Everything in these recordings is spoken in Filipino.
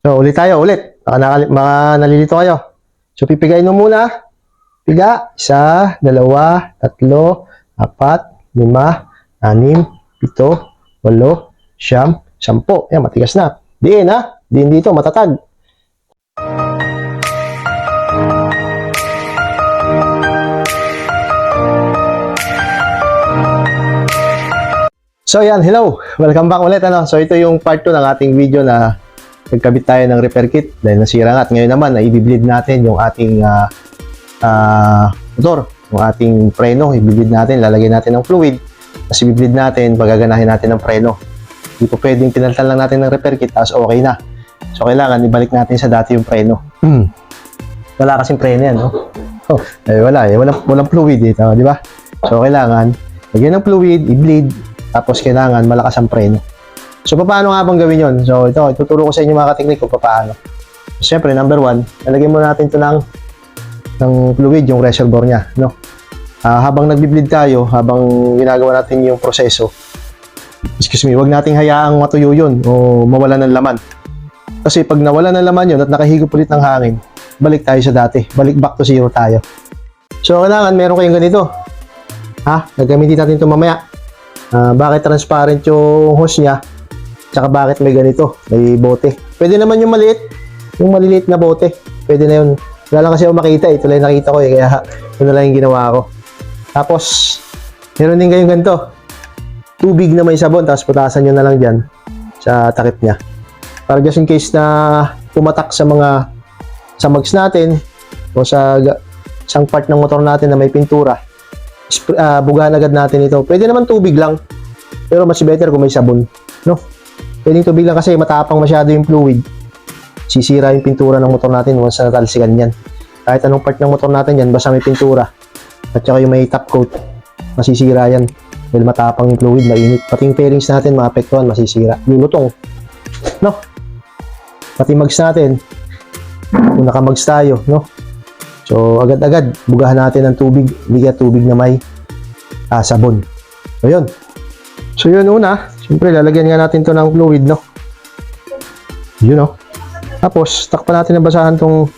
So, ulit tayo, ulit. Baka nalilito kayo. So, pipigayin mo muna. Piga, 1, 2, 3, 4, 5, 6, 7, 8, 9, 10. Yan, matigas na. Diin ha. Diin dito, matatag. So, yan. Hello. Welcome back ulit. So, ito yung part 2 ng ating video na nagkabit tayo ng repair kit dahil nasira nga. At ngayon naman, i-bleed natin yung ating motor, yung ating preno. I-bleed natin, lalagyan natin ng fluid. Tapos i-bleed natin, pagaganahin natin ng preno. Hindi po pwedeng pinalitan lang natin ng repair kit, tapos okay na. So, kailangan ibalik natin sa dati yung preno. Wala kasing preno yan, no? Walang fluid dito, di ba? So, kailangan lagyan ng fluid, i-bleed, tapos kailangan malakas ang preno. So, paano nga bang gawin yun? So, ito, ituturo ko sa inyo mga kateknik kung paano. So, siyempre, number 1, lalagyan muna natin ito ng fluid, yung reservoir niya, no? Habang nagbi-bleed tayo, habang ginagawa natin yung proseso, huwag nating hayaang matuyo yun o mawala ng laman. Kasi pag nawala ng laman yun at nakahigop ulit ng hangin, balik tayo sa dati. Balik back to zero tayo. So, kailangan meron kayong ganito. Gagamitin natin ito mamaya. Bakit transparent yung hose niya? Tsaka bakit may ganito? May bote. Pwede naman yung maliit. Yung maliliit na bote. Pwede na yun. Wala lang kasi ako makita. Ito lang nakita ko kaya ito na lang yung ginawa ko. Tapos, meron din kayong ganito. Tubig na may sabon. Tapos putasan nyo na lang dyan sa takip niya. Para just in case na pumatak sa mga mags natin o sa isang part ng motor natin na may pintura, bugahan agad natin ito. Pwede naman tubig lang. Pero mas better kung may sabon. No? Pwedeng tubig lang kasi matapang masyado yung fluid. Sisira yung pintura ng motor natin once na natalsikan yan. Kahit anong part ng motor natin yan, basta may pintura. At saka yung may top coat, masisira yan. Dahil matapang yung fluid, mainit. Pati yung fairings natin, maapektuhan, masisira. Lulutong. No? Pati mags natin, kung nakamags tayo, no? So, agad-agad, bugahan natin ng tubig. Hindi ka tubig na may sabon. So, yun. So, yun una. Siyempre, lalagyan nga natin to ng fluid, no? Yun, no? Tapos, takpan natin ng basahan tong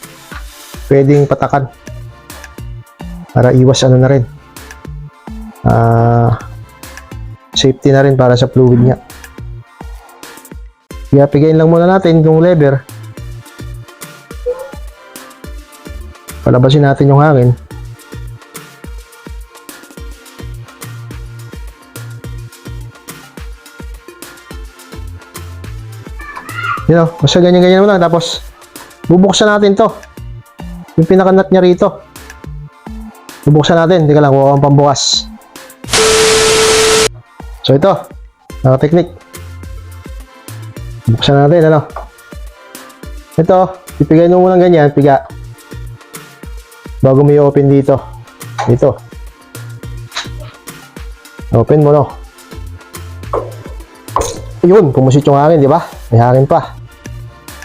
pwedeng patakan. Para iwas ano na rin. Safety na rin para sa fluid niya. Kaya, pigayin lang muna natin yung lever. Palabasin natin yung hangin. Yun o, basta ganyan-ganyan mo lang. Tapos, bubuksan natin to. Yung pinakanat niya rito. Bubuksan natin. Teka lang, kuha kang pambukas. So, ito. Naka-technique. Buksan natin, ano? Ito, pipigayin mo muna ganyan. Piga. Bago mo i-open dito. Dito. Open mo, no? Yun, pumusit yung hangin, di ba? May hangin pa.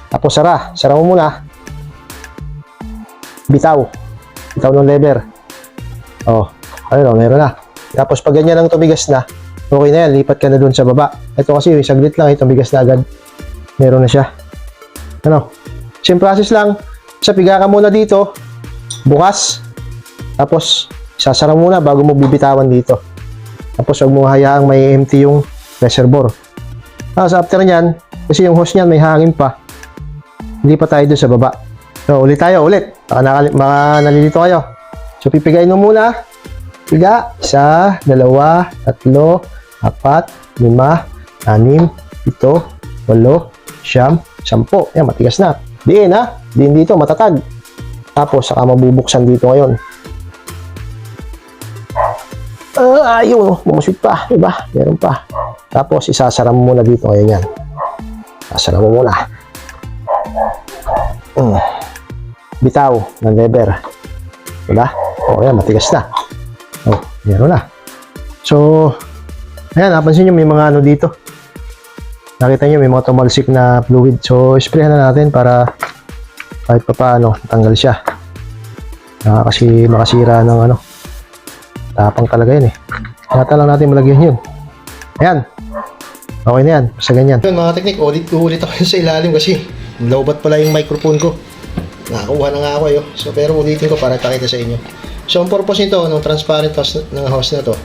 Tapos sara. Sara mo muna. Bitaw. Bitaw ng lever. Oh, ayun, meron na. Tapos pag ganyan lang tumigas na, okay na yan. Lipat ka na dun sa baba. Ito kasi, saglit lang. Ito, bigas na agad. Meron na siya. Ano? Same process lang. Sa piga ka muna dito. Bukas. Tapos, sasara muna bago mo bibitawan dito. Tapos, huwag mo hayaang may empty yung reservoir. Tapos, after nyan, kasi yung hose nyan may hangin pa. Hindi pa tayo doon sa baba. So, ulit tayo, ulit. Baka nalilito kayo. So, pipigayin mo muna. Piga. 1, 2, 3, 4, 5, 6, 7, 8, 9, 10. Yan, matigas na. Diin ha. Diin dito, matatag. Tapos, saka mabubuksan dito ngayon. Ayun, bumusik pa. Diba? Meron pa. Tapos, isasara mo muna dito ngayon yan. Isasara mo muna. Bitaw ng lever. Diba? O, yan, matigas na. O, meron na. So, ayan, napansin nyo, may mga ano dito. Nakita nyo, may mga tumalsik na fluid. So, sprayhan na natin para kahit pa paano, tanggal siya. Kasi makasira ng ano. Tapang talaga yun eh. Kaya lang natin malagyan yun. Ayan. Okay na yan. Basta ganyan. Yun mga teknik, ulit ako sa ilalim kasi Lowbat pala yung microphone ko. Nakakuha na nga ako eh. So, pero ulitin ko para pakita sa inyo. So, ang purpose nito, ng transparent hose ng hose na to,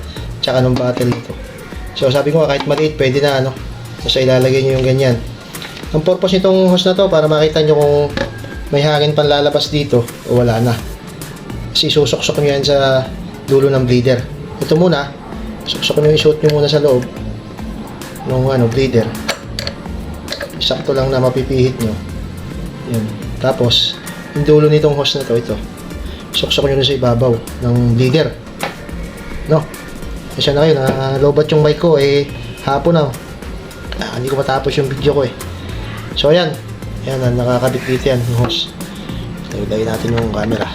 tsaka ng bottle nito. So, sabi ko kahit maliit, pwede na, ano. So, ilalagay nyo yung ganyan. Ang purpose nitong hose na to, para makita nyo kung may hangin pang lalabas dito, o wala na. Kasi susok-sok nyo yan sa dulo ng bleeder. Ito muna, suksok nyo, isuot nyo muna sa loob ng bleeder. Sakto lang na mapipihit nyo. Yan. Tapos, yung dulo nitong hose na to, ito. Suksok nyo na sa ibabaw ng bleeder. No? Kasi na kayo, lobat yung mic ko, hapon na. Hindi ko matapos yung video ko eh. So, ayan. Ayan, nakakabit dito yan, yung hose. Ilagay natin yung camera.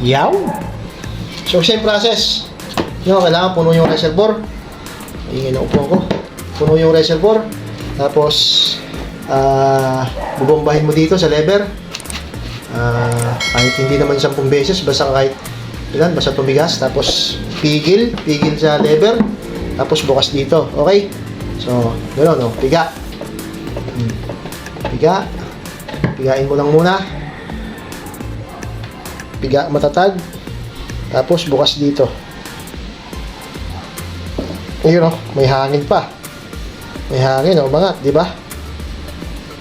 Yaw! So, same process. Kailangan puno yung reservoir. Ingin na upuan ko. Puno yung reservoir. Tapos, bubombahin mo dito sa lever. Kahit hindi naman 10 beses, basta kahit ilan, basta tumigas. Tapos, pigil sa lever. Tapos, bukas dito. Okay? So, gano'n, no? Piga. Pigain mo lang muna. Piga matatag. Tapos, bukas dito. Ayun, no? May hangin pa. May hangin, no? Mga, di ba?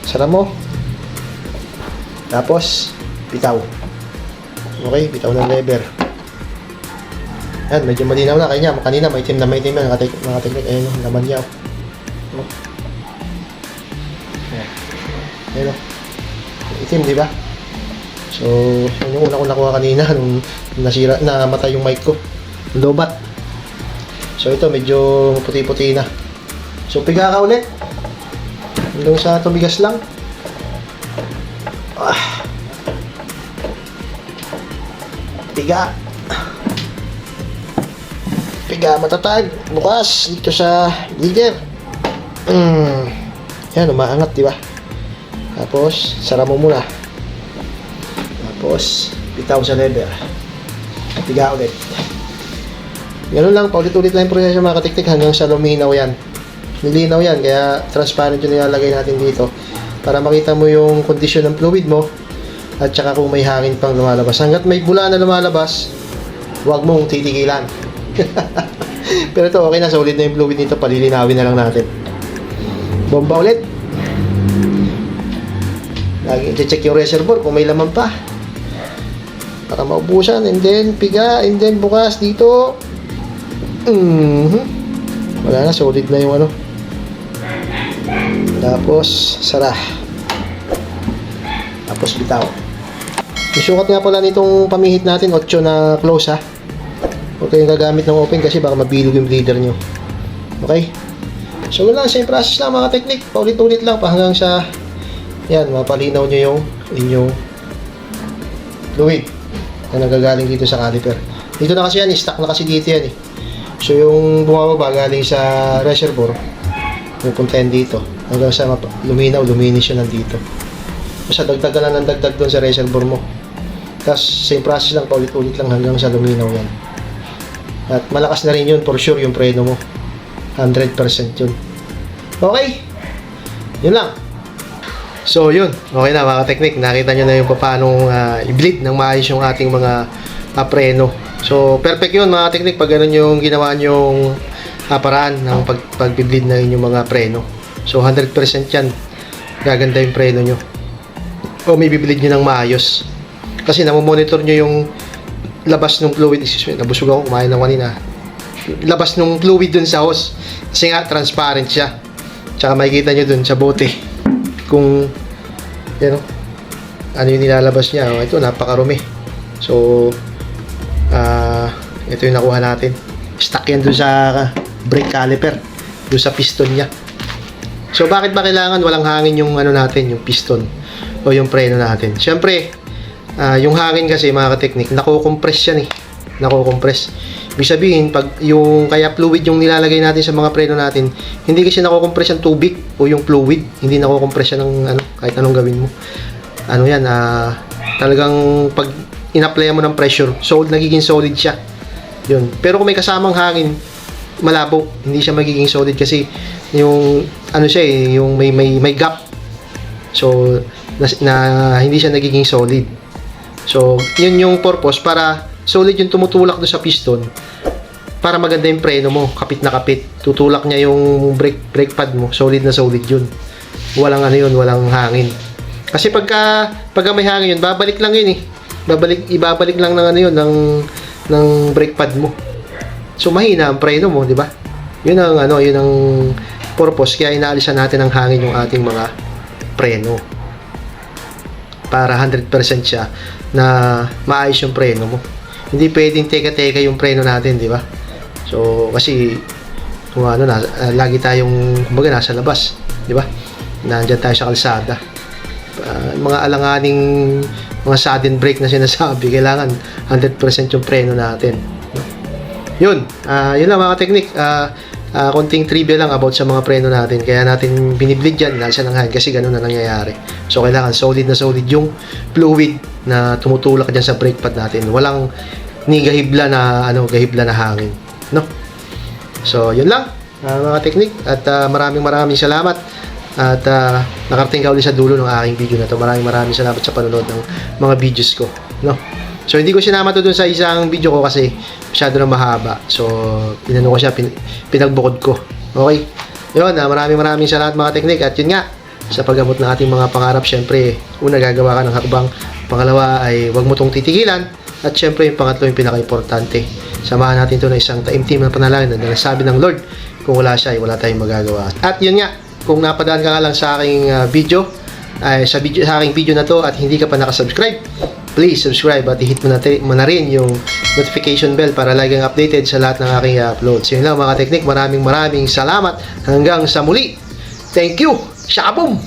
Sara mo. Tapos, bitaw. Okay, bitaw ng lever. Yan, medyo malinaw na. Kanina, may itim na nakateknik. Ayun, laman niya. Oh. Ayun, itim, di ba? So, yun yung una ko nakuha kanina nung namatay yung mic ko. Lobat. So, ito, medyo puti-puti na. So, piga ka ulit. Hanggang sa tumigas lang. Piga. Piga matatag. Bukas dito sa bleeder. Yan, umaangat, di ba? Tapos, sara mo muna. Tapos, bitaw sa lever. Piga ulit. Ganun lang, paulit-ulit lang yung proseso mga katiktik hanggang sa luminaw yan. Nilinaw yan, kaya transparent yung nilalagay natin dito para makita mo yung kondisyon ng fluid mo at saka kung may hangin pang lumalabas. Hanggat may bula na lumalabas, huwag mong titigilan. Pero ito, okay na, solid na yung fluid nito, palilinawin na lang natin. Bomba ulit. Lagi i-check yung reservoir kung may laman pa para maubusan, and then piga, and then bukas dito. Wala na, solid na yung tapos sara, tapos bitaw. Yung sukat nga pala nitong pamihit natin 8 na close, ha. Huwag kayong gagamit ng open kasi baka mabilog yung bleeder nyo. Okay, so wala, same process lang mga teknik, paulit-ulit lang pa hanggang sa yan, mapalinaw nyo yung inyong fluid na nagagaling dito sa caliper. Dito na kasi yan, stock na kasi dito yan eh. So yung bumababa galing sa reservoir, pupunta yan dito hanggang sa luminis siya nandito. Basta dagdagan lang ng dagdag doon sa reservoir mo. Tapos same process lang, paulit-ulit lang hanggang sa luminaw yan. At malakas na rin yun for sure yung preno mo. 100% yun. Okay, yun lang. So yun, okay na mga teknik. Nakita nyo na yung paano i-bleed ng maayos yung ating mga preno. So perfect yun mga teknik pag ganun yung ginawa nyong paraan ng pag-bleed na inyong mga preno. So 100% yan, gaganda yung preno nyo. O may bibleed nyo ng maayos. Kasi namomonitor nyo yung labas ng fluid. Excuse me, nabusog ako, kumain ng kanina. Labas ng fluid dun sa hose. Kasi nga transparent siya. Tsaka makikita nyo dun sa bote kung ano yung nilalabas niya. Ito, napakarumi. So ito yung nakuha natin. Stuck yan dun sa brake caliper, dun sa piston niya. So bakit ba kailangan walang hangin yung natin, yung piston o yung preno natin? Siyempre, yung hangin kasi mga ka-technique, nako-compress yan eh. Nako-compress. Ibig sabihin, pag yung kaya fluid yung nilalagay natin sa mga preno natin, hindi kasi nako-compress yung tubig o yung fluid, hindi nako-compress yan ng kahit anong gawin mo. Talagang pag in-apply mo ng pressure, nagiging solid siya. Yun. Pero kung may kasamang hangin, malabo, hindi siya magiging solid kasi yung siya yung may gap So, hindi siya nagiging solid. So, yun yung purpose para solid yung tumutulak doon sa piston para maganda yung preno mo, kapit na kapit. Tutulak niya yung brake pad mo, solid na solid yun. Walang ano yun, walang hangin. Kasi pagka may hangin yun, babalik lang yun eh. Ibabalik lang ng ano yun, ng brake pad mo. So, mahina ang preno mo, di ba? Yun ang purpose, kaya inaalisan natin ng hangin yung ating mga preno. Para 100% siya na maayos yung preno mo. Hindi pwedeng teka-teka yung preno natin, di ba? So, kasi kung lagi tayong kumbaga nasa labas, di ba? Nandiyan tayo sa kalsada. Mga alanganing mga sudden brake na sinasabi, kailangan 100% yung preno natin. Yun lang mga teknik. Konting trivia lang about sa mga preno natin. Kaya natin binibleed yan, nasa ng hangin kasi ganun na nangyayari. So, kailangan solid na solid yung fluid na tumutulak dyan sa brake pad natin. Walang gahibla na hangin. No? So, yun lang mga teknik. At maraming salamat. At nakarating ka ulit sa dulo ng aking video na to. Maraming salamat sa panonood ng mga videos ko. No? So, hindi ko sinama to dun sa isang video ko kasi masyado na mahaba. So, pinano ko siya, pinagbukod ko. Okay? Yun, maraming salamat mga teknik. At yun nga, sa paggamot ng ating mga pangarap, syempre, una gagawa ka ng hakbang. Pangalawa ay huwag mo tong titigilan. At syempre, yung pangatlo yung pinaka-importante. Samahan natin ito na isang taimtim na panalangin na nasabi ng Lord. Kung wala siya, ay wala tayong magagawa. At yun nga, kung napadaan ka nga lang sa aking video, sa aking video na to at hindi ka pa nakasubscribe, please subscribe at i-hit mo na rin yung notification bell para lagi kang updated sa lahat ng aking uploads. Yun lang mga teknik, maraming salamat. Hanggang sa muli. Thank you! Shaboom!